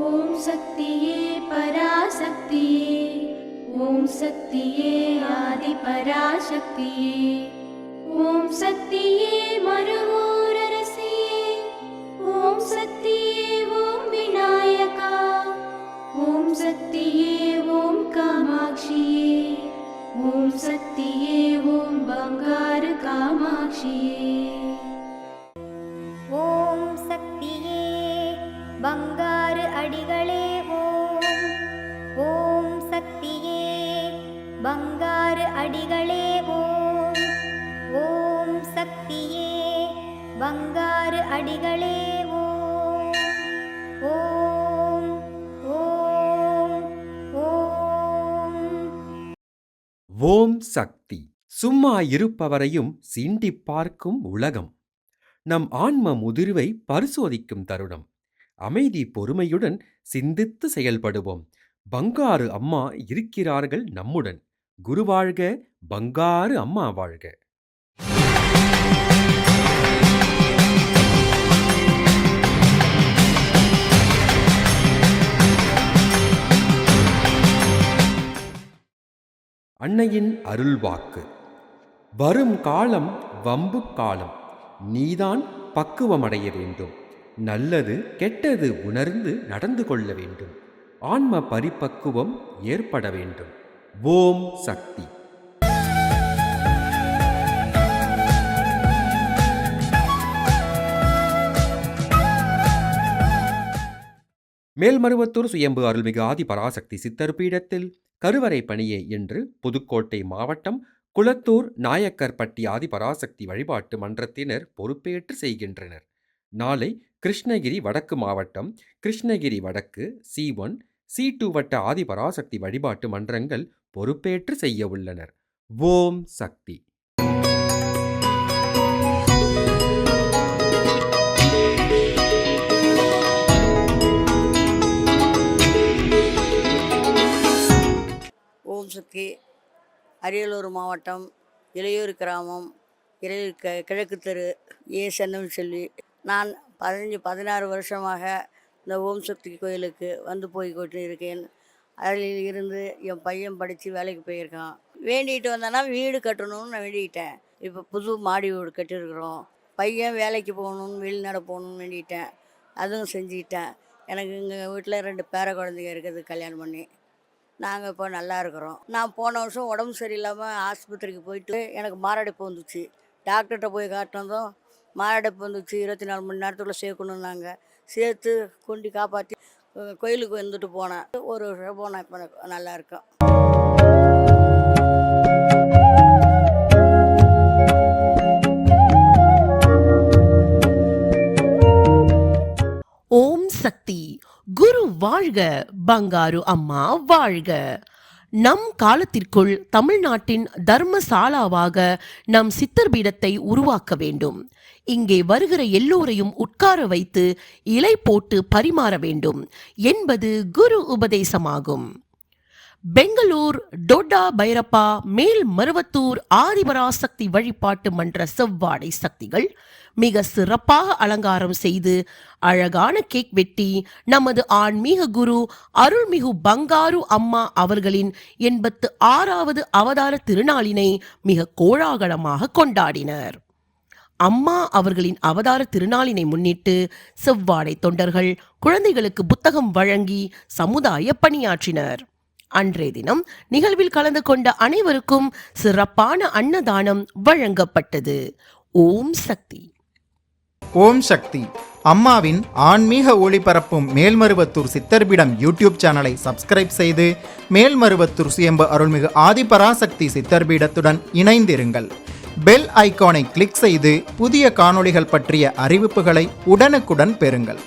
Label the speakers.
Speaker 1: ஓம் சக்தியே பராசக்தியே, ஓம் சக்தியே ஆதி பராசக்தியே, ஓம் சக்தியே மறுவூரரசியே, ஓம் சக்தியே ஓம் விநாயகா, ஓம் சக்தியே ஓம் காமாட்சியே, ஓம் சக்தியே ஓம் பங்காரு காமாட்சியே.
Speaker 2: ஓம் சக்தியே பங்காரு அடிகளே ஓம். ஓம் சக்தியே பங்காரு அடிகளே ஓம். ஓம் சக்தியே பங்காரு அடிகளே ஓம். ஓம் ஓம் ஓம்.
Speaker 3: ஓம் சக்தி. சும்மா இருப்பவரையும் சீண்டி பார்க்கும் உலகம். நம் ஆன்ம முதிர்வை பரிசோதிக்கும் தருணம். அமைதி பொறுமையுடன் சிந்தித்து செயல்படுவோம். பங்காரு அம்மா இருக்கிறார்கள் நம்முடன். குரு வாழ்க, பங்காரு அம்மா வாழ்க. அன்னையின் அருள்வாக்கு. வரும் காலம் வம்பு காலம். நீதான் பக்குவமடைய வேண்டும். நல்லது கெட்டது உணர்ந்து நடந்து கொள்ள வேண்டும். ஆன்ம பரிபக்குவம் ஏற்பட வேண்டும். ஓம் சக்தி. மேல்மருவத்தூர் சுயம்பு அருள்மிகு ஆதி பராசக்தி சித்தர் பீடத்தில் கருவறை பணியை இன்று புதுக்கோட்டை மாவட்டம் குளத்தூர் நாயக்கர்பட்டி ஆதி பராசக்தி வழிபாட்டு மன்றத்தினர் பொறுப்பேற்று செய்கின்றனர். நாளை கிருஷ்ணகிரி வடக்கு மாவட்டம் கிருஷ்ணகிரி வடக்கு C1 C2 வட்ட ஆதி பராசக்தி வழிபாட்டு மன்றங்கள் பொறுப்பேற்று செய்ய உள்ளனர். ஓம் சக்தி.
Speaker 4: ஓம் சக்தி. அரியலூர் மாவட்டம் இளையூர் கிராமம் கிழக்கு தெரு சென்னம் செல்வி. நான் 16 வருஷமாக இந்த ஓம் சக்தி கோயிலுக்கு வந்து போய் கொண்டு இருக்கேன். அதில் இருந்து என் பையன் படித்து வேலைக்கு போயிருக்கான். வேண்டிகிட்டு வந்தேன்னா வீடு கட்டணும்னு நான் வேண்டிக்கிட்டேன். இப்போ புது மாடி வீடு கட்டியிருக்கிறோம். பையன் வேலைக்கு போகணுன்னு வெளிநாடு போகணுன்னு வேண்டிக்கிட்டேன். அதுவும் செஞ்சுக்கிட்டேன். எனக்கு எங்கள் வீட்டில் 2 பேர குழந்தைங்க இருக்குது. கல்யாணம் பண்ணி நாங்கள் இப்போ நல்லா இருக்கிறோம். நான் போன வருஷம் உடம்பு சரியில்லாமல் ஆஸ்பத்திரிக்கு போயிட்டு எனக்கு மாரடைப்பு வந்துச்சு. டாக்டர்கிட்ட போய் காட்டினதும் மாரடைப்பு வந்துச்சு, 24 மணி நேரத்துக்குள்ளே சேர்க்கணுன்னாங்க. சேர்த்து கொண்டு காப்பாற்றி கோயிலுக்கு வந்துட்டு போனேன். ஒரு வருஷம் போனேன். இப்போ எனக்கு நல்லா இருக்கேன்.
Speaker 5: ஓம் சக்தி. குரு வாழ்க, பங்காரு அம்மா வாழ்க. நம் காலத்திற்குள் தமிழ்நாட்டின் தர்மசாலாவாக நம் சித்தர் பீடத்தை உருவாக்க வேண்டும். இங்கே வருகிற எல்லோரையும் உட்கார வைத்து இலை போட்டு பரிமாற வேண்டும் என்பது குரு உபதேசமாகும். பெங்களூர் டோடா பைரப்பா மேல் மருவத்தூர் ஆதிபராசக்தி வழிபாட்டு மன்ற செவ்வாடை சக்திகள் மிக சிறப்பாக அலங்காரம் செய்து அழகான கேக் வெட்டி நமது ஆன்மீக குரு அருள்மிகு பங்காரு அம்மா அவர்களின் 86வது அவதார திருநாளினை மிக கோலாகலமாக கொண்டாடினர். அம்மா அவர்களின் அவதார திருநாளினை முன்னிட்டு செவ்வாடை தொண்டர்கள் குழந்தைகளுக்கு புத்தகம் வழங்கி சமுதாய பணியாற்றினர். அன்றைய தினம் நிகழ்வில் கலந்து கொண்ட அனைவருக்கும் சிறப்பான அன்னதானம் வழங்கப்பட்டது. ஓம் சக்தி.
Speaker 6: ஓம் சக்தி. அம்மாவின் ஆன்மீக ஒளிபரப்பும் மேல்மருவத்தூர் சித்தர்பீடம் யூடியூப் சேனலை சப்ஸ்கிரைப் செய்து மேல்மருவத்தூர் சுயம்பு அருள்மிகு ஆதிபராசக்தி சித்தர்பீடத்துடன் இணைந்திருங்கள். பெல் ஐகானை கிளிக் செய்து புதிய காணொளிகள் பற்றிய அறிவிப்புகளை உடனுக்குடன் பெறுங்கள்.